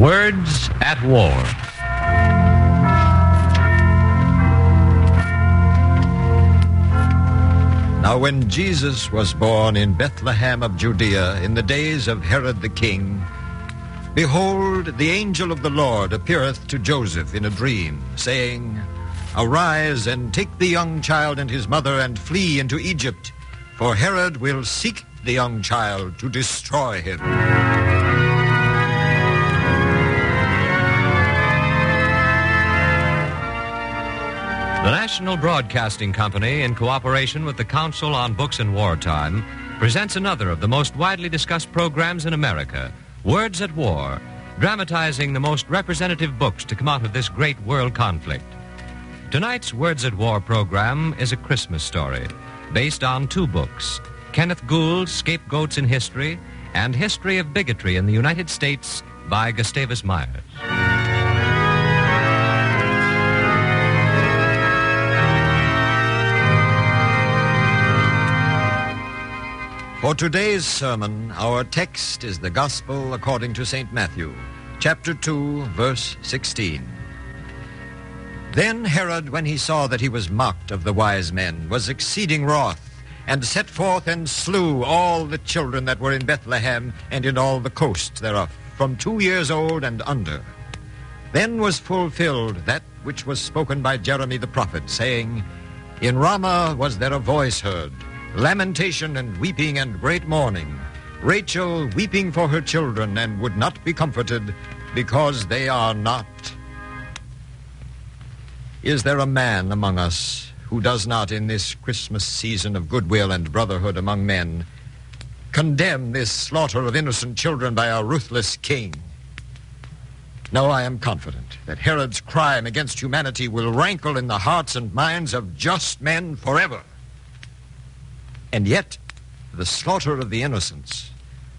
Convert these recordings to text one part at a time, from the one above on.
Words at War. Now when Jesus was born in Bethlehem of Judea in the days of Herod the king, behold, the angel of the Lord appeareth to Joseph in a dream, saying, Arise and take the young child and his mother and flee into Egypt, for Herod will seek the young child to destroy him. The National Broadcasting Company, in cooperation with the Council on Books in Wartime, presents another of the most widely discussed programs in America, Words at War, dramatizing the most representative books to come out of this great world conflict. Tonight's Words at War program is a Christmas story based on two books, Kenneth Gould's Scapegoats in History and History of Bigotry in the United States by Gustavus Myers. For today's sermon, our text is the Gospel according to St. Matthew, chapter 2, verse 16. Then Herod, when he saw that he was mocked of the wise men, was exceeding wroth, and set forth and slew all the children that were in Bethlehem and in all the coasts thereof, from 2 years old and under. Then was fulfilled that which was spoken by Jeremy the prophet, saying, In Ramah was there a voice heard, lamentation and weeping and great mourning, Rachel weeping for her children, and would not be comforted, because they are not. Is there a man among us who does not, in this Christmas season of goodwill and brotherhood among men, condemn this slaughter of innocent children by a ruthless king? No, I am confident that Herod's crime against humanity will rankle in the hearts and minds of just men forever. And yet, the slaughter of the innocents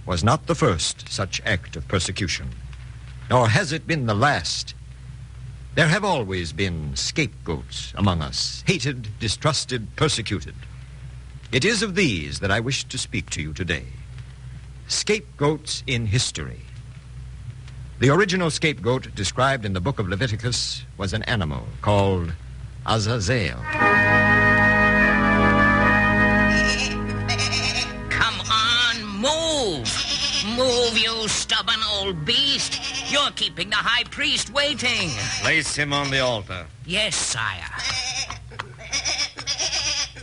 was not the first such act of persecution, nor has it been the last. There have always been scapegoats among us, hated, distrusted, persecuted. It is of these that I wish to speak to you today. Scapegoats in history. The original scapegoat described in the book of Leviticus was an animal called Azazel. Move, you stubborn old beast. You're keeping the high priest waiting. Place him on the altar. Yes, sire.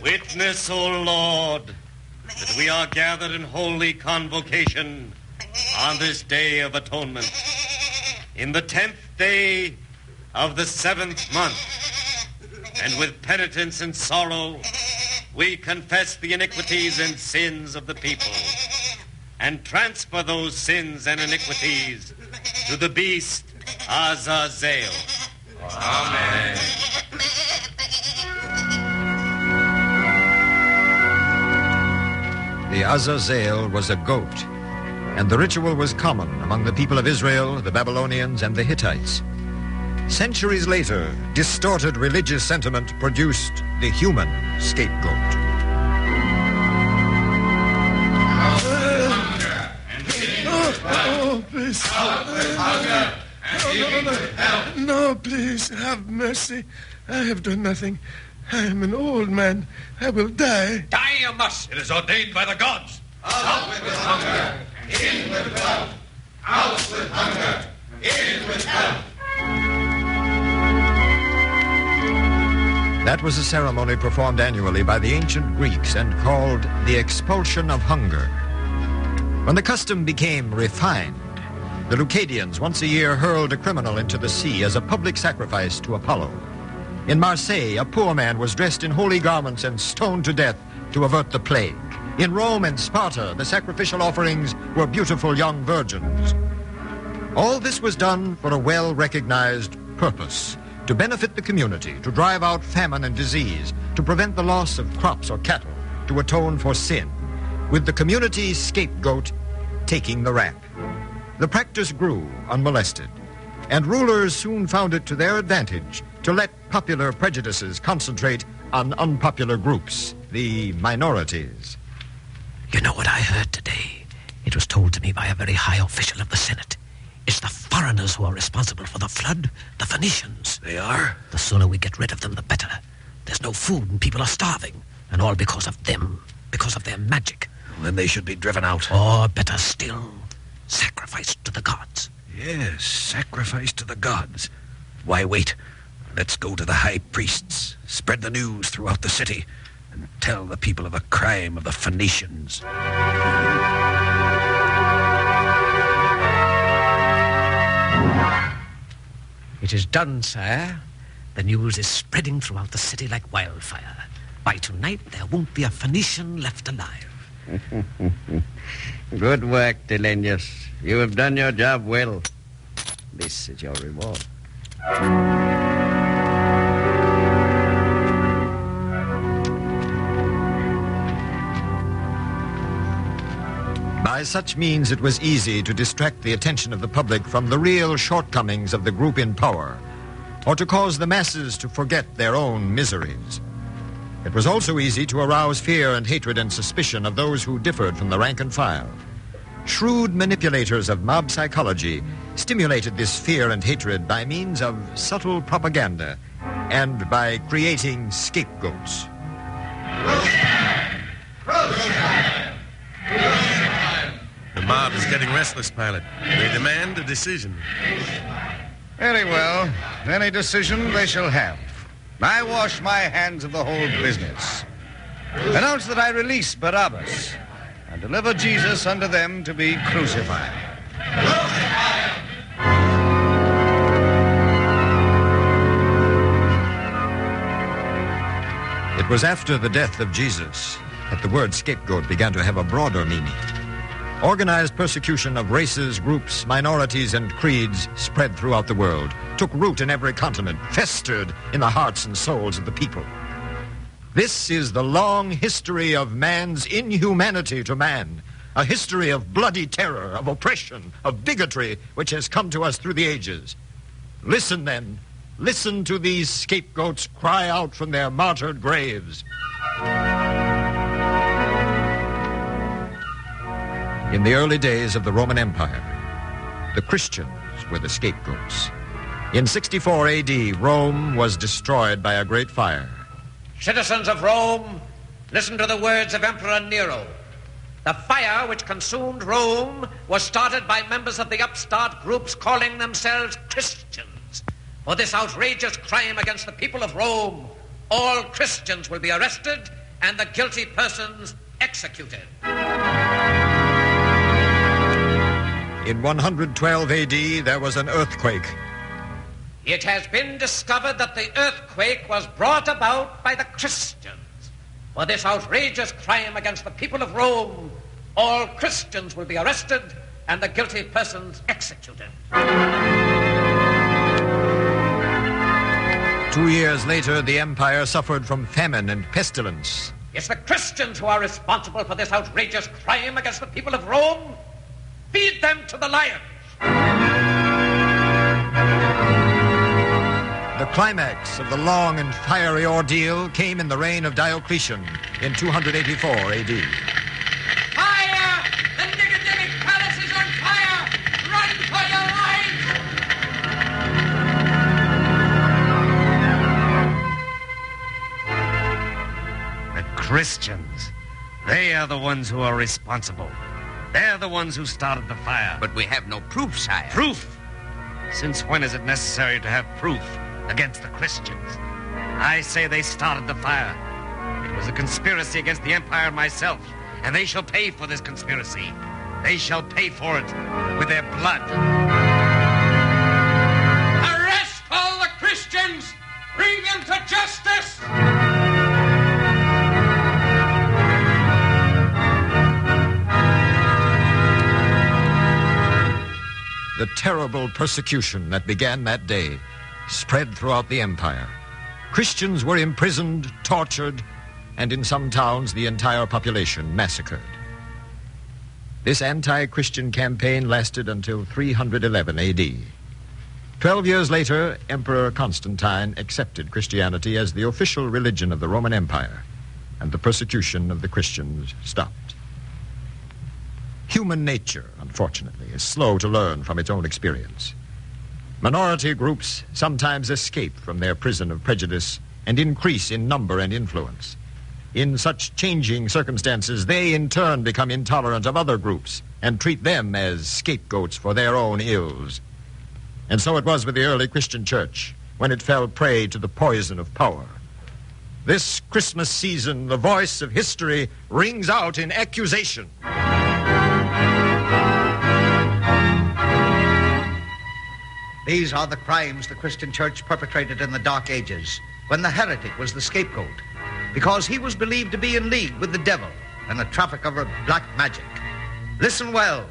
Witness, O Lord, that we are gathered in holy convocation on this day of atonement, in the 10th day of the 7th month, and with penitence and sorrow we confess the iniquities and sins of the people, and transfer those sins and iniquities to the beast Azazel. Amen. The Azazel was a goat, and the ritual was common among the people of Israel, the Babylonians, and the Hittites. Centuries later, distorted religious sentiment produced the human scapegoat. Oh, please. No, please, have mercy. I have done nothing. I am an old man. I will die. Die you must. It is ordained by the gods. Out with hunger, in with wealth. Out with hunger, in with health. That was a ceremony performed annually by the ancient Greeks and called the expulsion of hunger. When the custom became refined, the Leucadians once a year hurled a criminal into the sea as a public sacrifice to Apollo. In Marseille, a poor man was dressed in holy garments and stoned to death to avert the plague. In Rome and Sparta, the sacrificial offerings were beautiful young virgins. All this was done for a well-recognized purpose: to benefit the community, to drive out famine and disease, to prevent the loss of crops or cattle, to atone for sin, with the community's scapegoat taking the rap. The practice grew unmolested, and rulers soon found it to their advantage to let popular prejudices concentrate on unpopular groups, the minorities. You know what I heard today? It was told to me by a very high official of the Senate. It's the foreigners who are responsible for the flood, the Phoenicians. They are? The sooner we get rid of them, the better. There's no food and people are starving. And all because of them, because of their magic. Then they should be driven out. Or better still, sacrificed to the gods. Yes, sacrifice to the gods. Why wait? Let's go to the high priests, spread the news throughout the city, and tell the people of the crime of the Phoenicians. It is done, sire. The news is spreading throughout the city like wildfire. By tonight, there won't be a Phoenician left alive. Good work, Delenius. You have done your job well. This is your reward. By such means, it was easy to distract the attention of the public from the real shortcomings of the group in power, or to cause the masses to forget their own miseries. It was also easy to arouse fear and hatred and suspicion of those who differed from the rank and file. Shrewd manipulators of mob psychology stimulated this fear and hatred by means of subtle propaganda and by creating scapegoats. The mob is getting restless, Pilot. They demand a decision. Very well. Any decision they shall have. I wash my hands of the whole business. Announce that I release Barabbas and deliver Jesus unto them to be crucified. It was after the death of Jesus that the word scapegoat began to have a broader meaning. Organized persecution of races, groups, minorities, and creeds spread throughout the world, took root in every continent, festered in the hearts and souls of the people. This is the long history of man's inhumanity to man, a history of bloody terror, of oppression, of bigotry, which has come to us through the ages. Listen, then. Listen to these scapegoats cry out from their martyred graves. In the early days of the Roman Empire, the Christians were the scapegoats. In 64 A.D., Rome was destroyed by a great fire. Citizens of Rome, listen to the words of Emperor Nero. The fire which consumed Rome was started by members of the upstart groups calling themselves Christians. For this outrageous crime against the people of Rome, all Christians will be arrested and the guilty persons executed. In 112 A.D., there was an earthquake. It has been discovered that the earthquake was brought about by the Christians. For this outrageous crime against the people of Rome, all Christians will be arrested and the guilty persons executed. 2 years later, the empire suffered from famine and pestilence. It's the Christians who are responsible for this outrageous crime against the people of Rome. Feed them to the lions. The climax of the long and fiery ordeal came in the reign of Diocletian in 284 A.D. Fire! The Nicodemic Palace is on fire! Run for your lives! The Christians, they are the ones who are responsible. They're the ones who started the fire. But we have no proof, sire. Proof? Since when is it necessary to have proof against the Christians? I say they started the fire. It was a conspiracy against the empire and myself, and they shall pay for this conspiracy. They shall pay for it with their blood. Arrest all the Christians! Bring them to justice! The terrible persecution that began that day spread throughout the empire. Christians were imprisoned, tortured, and in some towns the entire population massacred. This anti-Christian campaign lasted until 311 A.D. 12 years later, Emperor Constantine accepted Christianity as the official religion of the Roman Empire, and the persecution of the Christians stopped. Human nature, unfortunately, is slow to learn from its own experience. Minority groups sometimes escape from their prison of prejudice and increase in number and influence. In such changing circumstances, they in turn become intolerant of other groups and treat them as scapegoats for their own ills. And so it was with the early Christian church when it fell prey to the poison of power. This Christmas season, the voice of history rings out in accusation. These are the crimes the Christian church perpetrated in the Dark Ages, when the heretic was the scapegoat, because he was believed to be in league with the devil and the trafficker of black magic. Listen well,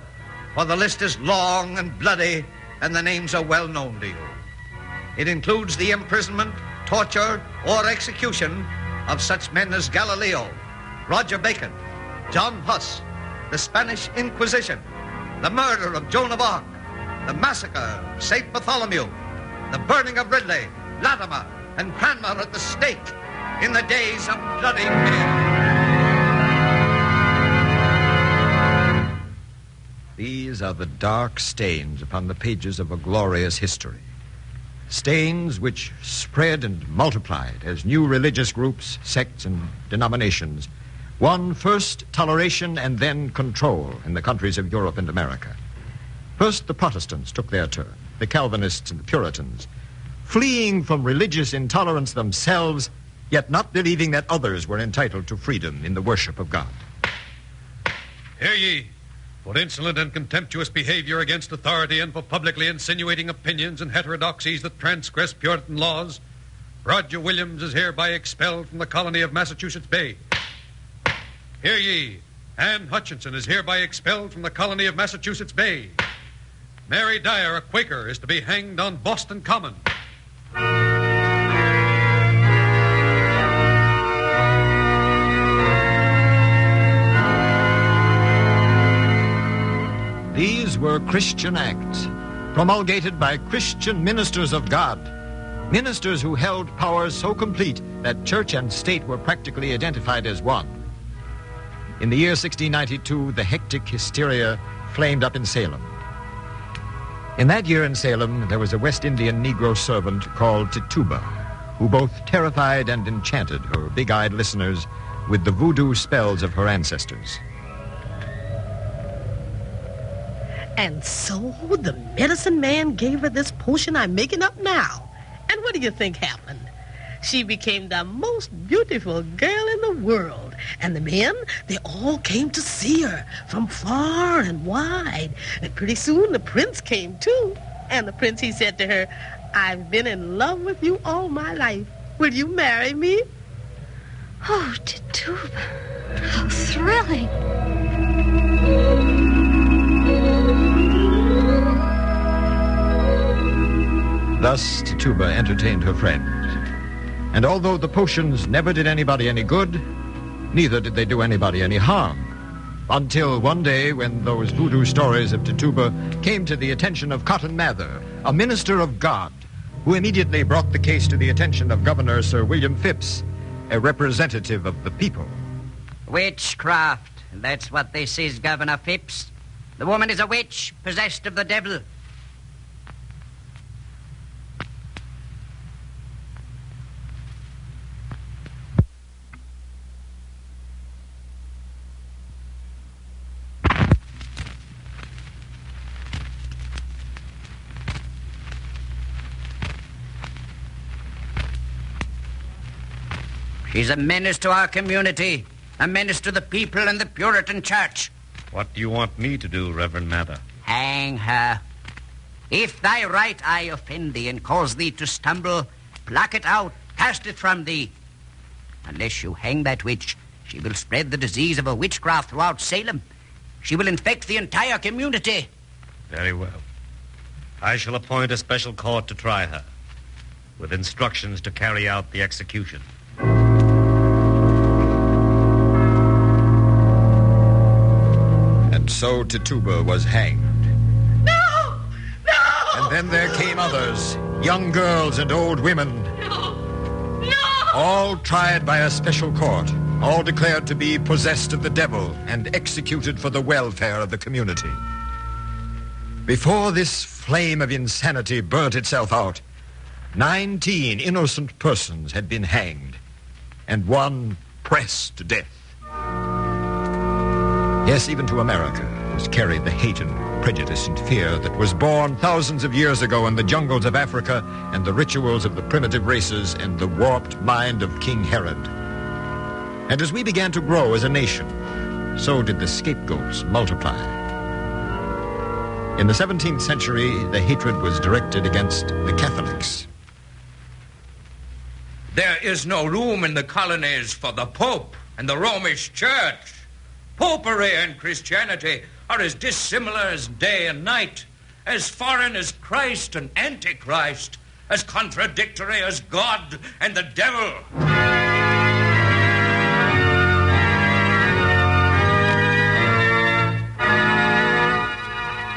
for the list is long and bloody, and the names are well known to you. It includes the imprisonment, torture, or execution of such men as Galileo, Roger Bacon, John Huss, the Spanish Inquisition, the murder of Joan of Arc, the massacre of St. Bartholomew, the burning of Ridley, Latimer, and Cranmer at the stake in the days of bloody hell. These are the dark stains upon the pages of a glorious history. Stains which spread and multiplied as new religious groups, sects, and denominations won first toleration and then control in the countries of Europe and America. First, the Protestants took their turn, the Calvinists and the Puritans, fleeing from religious intolerance themselves, yet not believing that others were entitled to freedom in the worship of God. Hear ye, for insolent and contemptuous behavior against authority and for publicly insinuating opinions and heterodoxies that transgress Puritan laws, Roger Williams is hereby expelled from the colony of Massachusetts Bay. Hear ye, Anne Hutchinson is hereby expelled from the colony of Massachusetts Bay. Mary Dyer, a Quaker, is to be hanged on Boston Common. These were Christian acts, promulgated by Christian ministers of God, ministers who held powers so complete that church and state were practically identified as one. In the year 1692, the hectic hysteria flamed up in Salem. In that year in Salem, there was a West Indian Negro servant called Tituba, who both terrified and enchanted her big-eyed listeners with the voodoo spells of her ancestors. And so the medicine man gave her this potion I'm making up now. And what do you think happened? She became the most beautiful girl in the world. And the men, they all came to see her from far and wide. And pretty soon the prince came too. And the prince, he said to her, I've been in love with you all my life. Will you marry me? Oh, Tituba. How thrilling. Thus Tituba entertained her friend. And although the potions never did anybody any good, neither did they do anybody any harm. Until one day when those voodoo stories of Tituba came to the attention of Cotton Mather, a minister of God, who immediately brought the case to the attention of Governor Sir William Phipps, a representative of the people. Witchcraft. That's what this is, Governor Phipps. The woman is a witch, possessed of the devil. She's a menace to our community, a menace to the people and the Puritan Church. What do you want me to do, Reverend Mather? Hang her. If thy right eye offend thee and cause thee to stumble, pluck it out, cast it from thee. Unless you hang that witch, she will spread the disease of a witchcraft throughout Salem. She will infect the entire community. Very well. I shall appoint a special court to try her, with instructions to carry out the execution. And so Tituba was hanged. No! No! And then there came others, young girls and old women. No! No! All tried by a special court all declared to be possessed of the devil and executed for the welfare of the community. Before this flame of insanity burnt itself out, 19 innocent persons had been hanged, and one pressed to death. Yes, even to America was carried the hate and prejudice and fear that was born thousands of years ago in the jungles of Africa and the rituals of the primitive races and the warped mind of King Herod. And as we began to grow as a nation, so did the scapegoats multiply. In the 17th century, the hatred was directed against the Catholics. There is no room in the colonies for the Pope and the Romish Church. Popery and Christianity are as dissimilar as day and night, as foreign as Christ and Antichrist, as contradictory as God and the devil.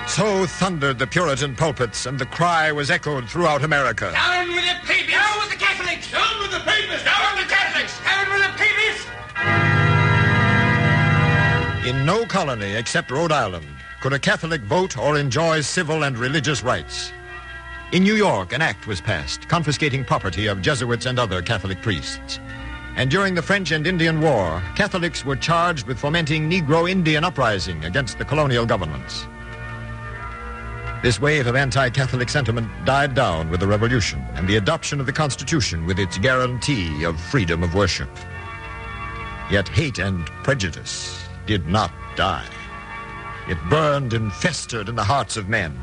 So thundered the Puritan pulpits, and the cry was echoed throughout America. Down with the papists! Down with the Catholics! Down with the papists! Down with the Catholics! Down with the papists! In no colony except Rhode Island could a Catholic vote or enjoy civil and religious rights. In New York, an act was passed confiscating property of Jesuits and other Catholic priests. And during the French and Indian War, Catholics were charged with fomenting Negro Indian uprising against the colonial governments. This wave of anti-Catholic sentiment died down with the Revolution and the adoption of the Constitution with its guarantee of freedom of worship. Yet hate and prejudice did not die. It burned and festered in the hearts of men.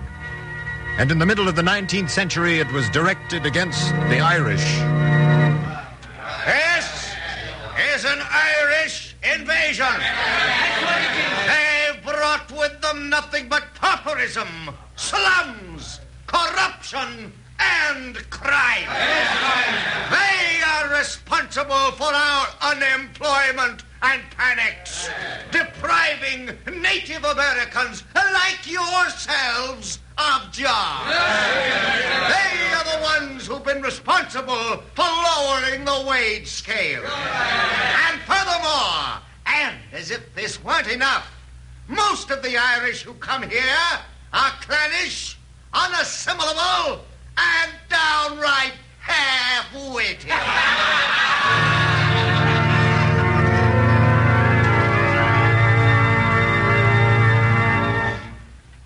And in the middle of the 19th century, it was directed against the Irish. This is an Irish invasion. They brought with them nothing but pauperism, slums, corruption, and crime. They are responsible for our unemployment and panics, depriving Native Americans like yourselves of jobs. They are the ones who've been responsible for lowering the wage scale. And furthermore, and as if this weren't enough, most of the Irish who come here are clannish, unassimilable, and downright half-witted.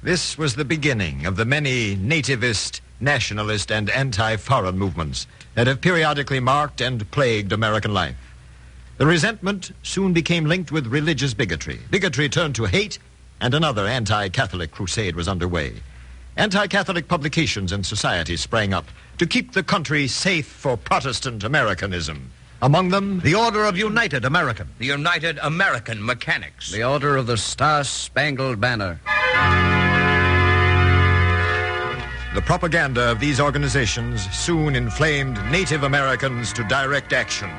This was the beginning of the many nativist, nationalist, and anti-foreign movements that have periodically marked and plagued American life. The resentment soon became linked with religious bigotry. Bigotry turned to hate, and another anti-Catholic crusade was underway. Anti-Catholic publications and societies sprang up to keep the country safe for Protestant Americanism. Among them, the Order of United American. The United American Mechanics. The Order of the Star-Spangled Banner. The propaganda of these organizations soon inflamed Native Americans to direct action. Go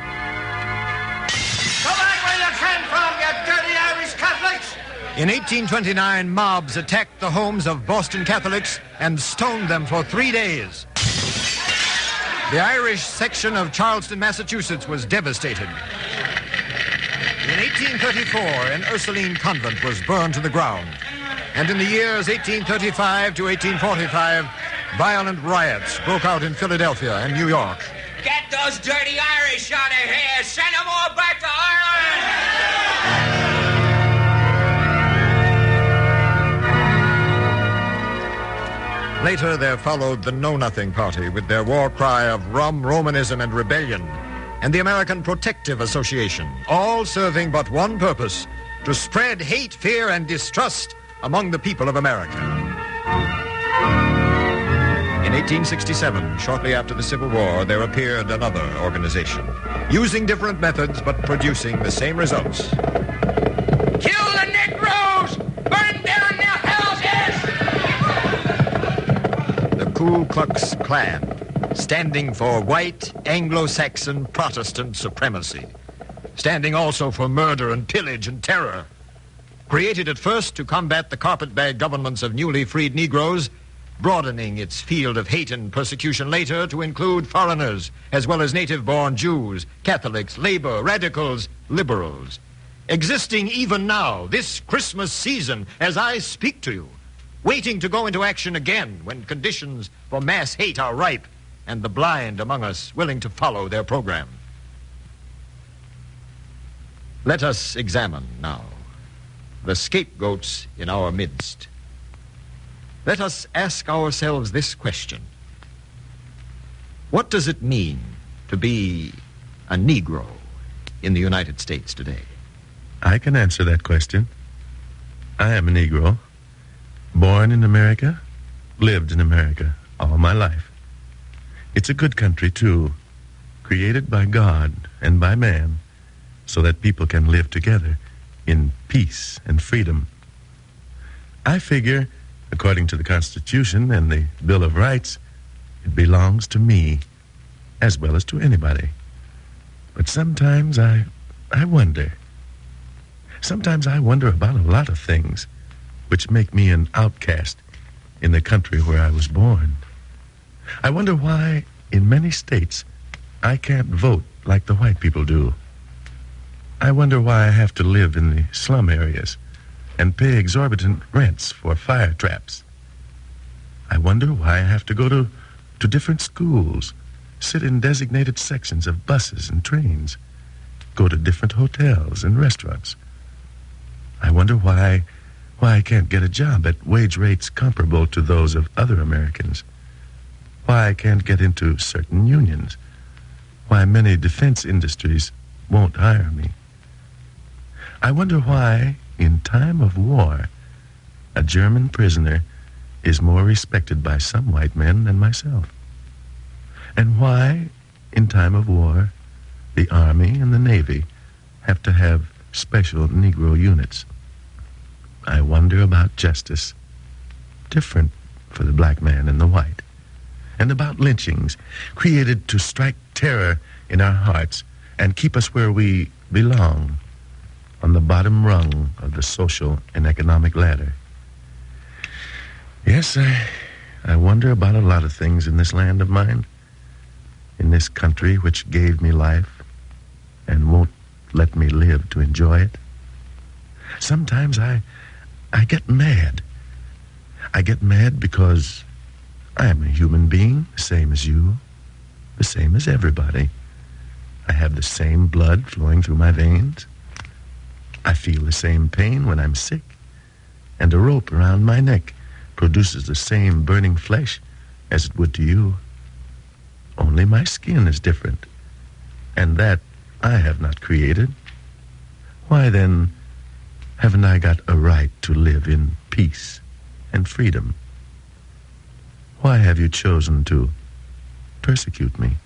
back where you came from, you dirty Irish Catholics! In 1829, mobs attacked the homes of Boston Catholics and stoned them for 3 days. The Irish section of Charleston, Massachusetts was devastated. In 1834, an Ursuline convent was burned to the ground. And in the years 1835 to 1845, violent riots broke out in Philadelphia and New York. Get those dirty Irish out of here! Send them all back to Ireland! Later, there followed the Know Nothing Party with their war cry of rum, Romanism, and rebellion, and the American Protective Association, all serving but one purpose: to spread hate, fear, and distrust among the people of America. In 1867, shortly after the Civil War, there appeared another organization, using different methods but producing the same results. Kill the Negroes! Burn down their houses! The Ku Klux Klan, standing for white, Anglo-Saxon, Protestant supremacy, standing also for murder and pillage and terror. Created at first to combat the carpetbag governments of newly freed Negroes, broadening its field of hate and persecution later to include foreigners, as well as native-born Jews, Catholics, labor, radicals, liberals. Existing even now, this Christmas season, as I speak to you, waiting to go into action again when conditions for mass hate are ripe and the blind among us willing to follow their program. Let us examine now the scapegoats in our midst. Let us ask ourselves this question. What does it mean to be a Negro in the United States today? I can answer that question. I am a Negro, born in America, lived in America all my life. It's a good country, too, created by God and by man so that people can live together in peace and freedom. I figure, according to the Constitution and the Bill of Rights, it belongs to me as well as to anybody. But sometimes I wonder. Sometimes I wonder about a lot of things which make me an outcast in the country where I was born. I wonder why, in many states, I can't vote like the white people do. I wonder why I have to live in the slum areas and pay exorbitant rents for fire traps. I wonder why I have to go to different schools, sit in designated sections of buses and trains, go to different hotels and restaurants. I wonder why I can't get a job at wage rates comparable to those of other Americans, why I can't get into certain unions, why many defense industries won't hire me. I wonder why, in time of war, a German prisoner is more respected by some white men than myself. And why, in time of war, the Army and the Navy have to have special Negro units. I wonder about justice, different for the black man and the white, and about lynchings created to strike terror in our hearts and keep us where we belong, on the bottom rung of the social and economic ladder. Yes, I wonder about a lot of things in this land of mine, in this country which gave me life and won't let me live to enjoy it. Sometimes I get mad. I get mad because I am a human being, the same as you, the same as everybody. I have the same blood flowing through my veins. I feel the same pain when I'm sick, and a rope around my neck produces the same burning flesh as it would to you. Only my skin is different, and that I have not created. Why then haven't I got a right to live in peace and freedom? Why have you chosen to persecute me?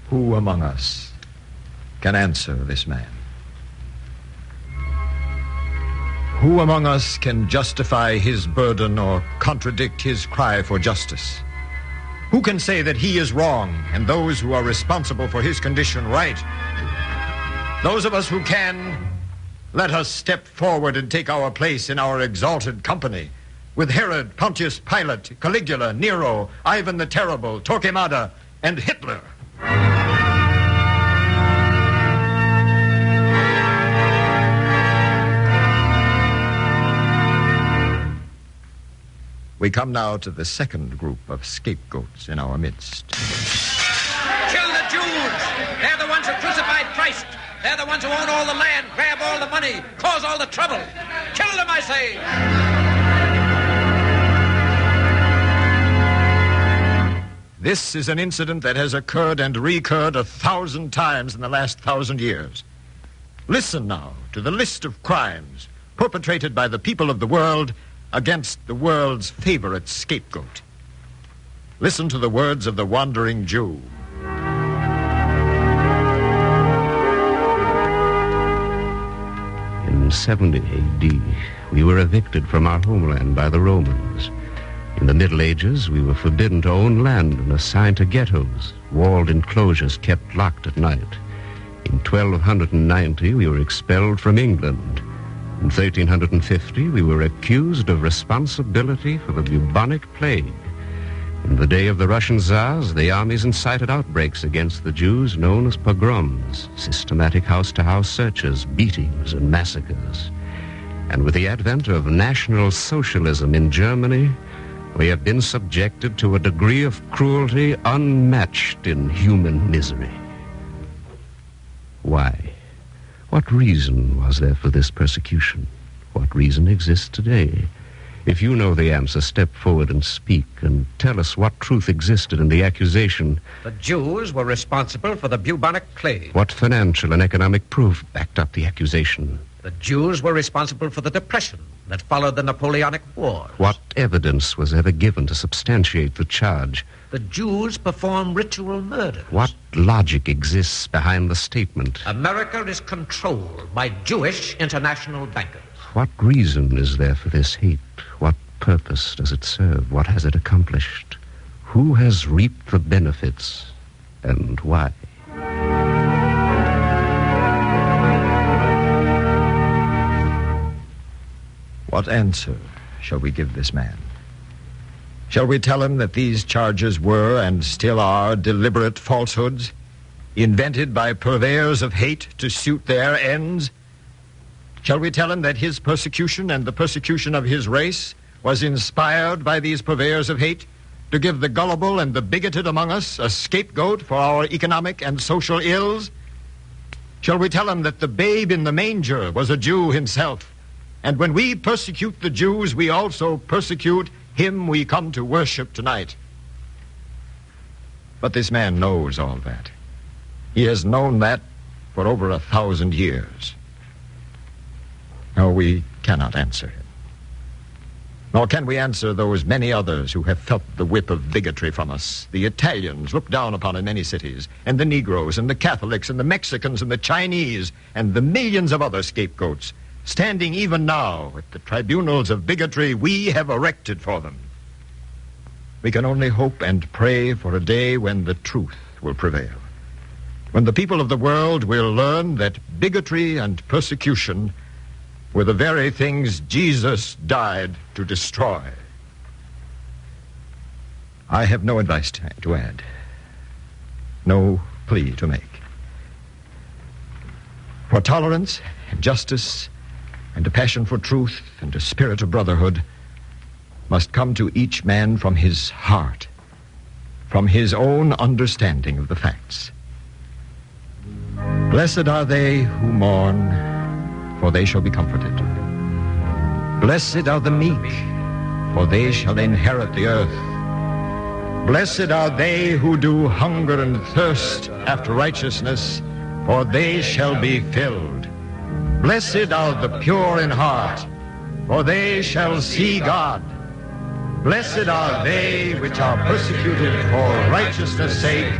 Who among us can answer this man? Who among us can justify his burden or contradict his cry for justice? Who can say that he is wrong and those who are responsible for his condition right? Those of us who can, let us step forward and take our place in our exalted company with Herod, Pontius Pilate, Caligula, Nero, Ivan the Terrible, Torquemada, and Hitler. We come now to the second group of scapegoats in our midst. Kill the Jews! They're the ones who crucified Christ! They're the ones who own all the land, grab all the money, cause all the trouble! Kill them, I say! This is an incident that has occurred and recurred 1,000 times in the last 1,000 years. Listen now to the list of crimes perpetrated by the people of the world against the world's favorite scapegoat. Listen to the words of the wandering Jew. In 70 A.D., we were evicted from our homeland by the Romans. In the Middle Ages, we were forbidden to own land and assigned to ghettos, walled enclosures kept locked at night. In 1290, we were expelled from England. In 1350, we were accused of responsibility for the bubonic plague. In the day of the Russian Tsars, the armies incited outbreaks against the Jews known as pogroms, systematic house-to-house searches, beatings, and massacres. And with the advent of National Socialism in Germany, we have been subjected to a degree of cruelty unmatched in human misery. Why? What reason was there for this persecution? What reason exists today? If you know the answer, step forward and speak, and tell us what truth existed in the accusation. The Jews were responsible for the bubonic plague. What financial and economic proof backed up the accusation? The Jews were responsible for the depression that followed the Napoleonic Wars. What evidence was ever given to substantiate the charge? The Jews perform ritual murders. What logic exists behind the statement? America is controlled by Jewish international bankers. What reason is there for this hate? What purpose does it serve? What has it accomplished? Who has reaped the benefits, and why? What answer shall we give this man? Shall we tell him that these charges were and still are deliberate falsehoods, invented by purveyors of hate to suit their ends? Shall we tell him that his persecution and the persecution of his race was inspired by these purveyors of hate to give the gullible and the bigoted among us a scapegoat for our economic and social ills? Shall we tell him that the babe in the manger was a Jew himself, and when we persecute the Jews, we also persecute him we come to worship tonight? But this man knows all that. He has known that for over 1,000 years. No, we cannot answer him. Nor can we answer those many others who have felt the whip of bigotry from us. The Italians looked down upon in many cities, and the Negroes, and the Catholics, and the Mexicans, and the Chinese, and the millions of other scapegoats, standing even now at the tribunals of bigotry we have erected for them. We can only hope and pray for a day when the truth will prevail, when the people of the world will learn that bigotry and persecution were the very things Jesus died to destroy. I have no advice to add, no plea to make. For tolerance and justice and a passion for truth and a spirit of brotherhood must come to each man from his heart, from his own understanding of the facts. Blessed are they who mourn, for they shall be comforted. Blessed are the meek, for they shall inherit the earth. Blessed are they who do hunger and thirst after righteousness, for they shall be filled. Blessed are the pure in heart, for they shall see God. Blessed are they which are persecuted for righteousness' sake,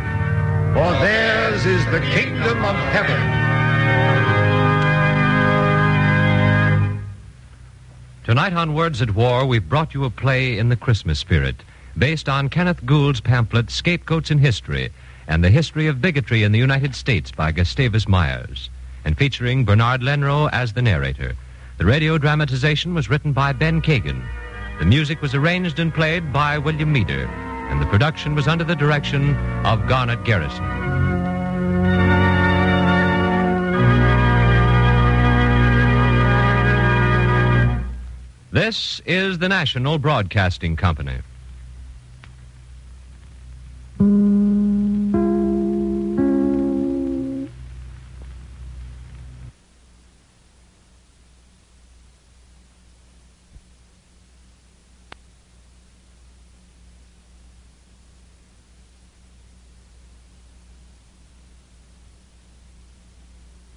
for theirs is the kingdom of heaven. Tonight on Words at War, we've brought you a play in the Christmas spirit, based on Kenneth Gould's pamphlet, Scapegoats in History, and the history of bigotry in the United States by Gustavus Myers, and featuring Bernard Lenrow as the narrator. The radio dramatization was written by Ben Kagan. The music was arranged and played by William Meader, and the production was under the direction of Garnet Garrison. This is the National Broadcasting Company.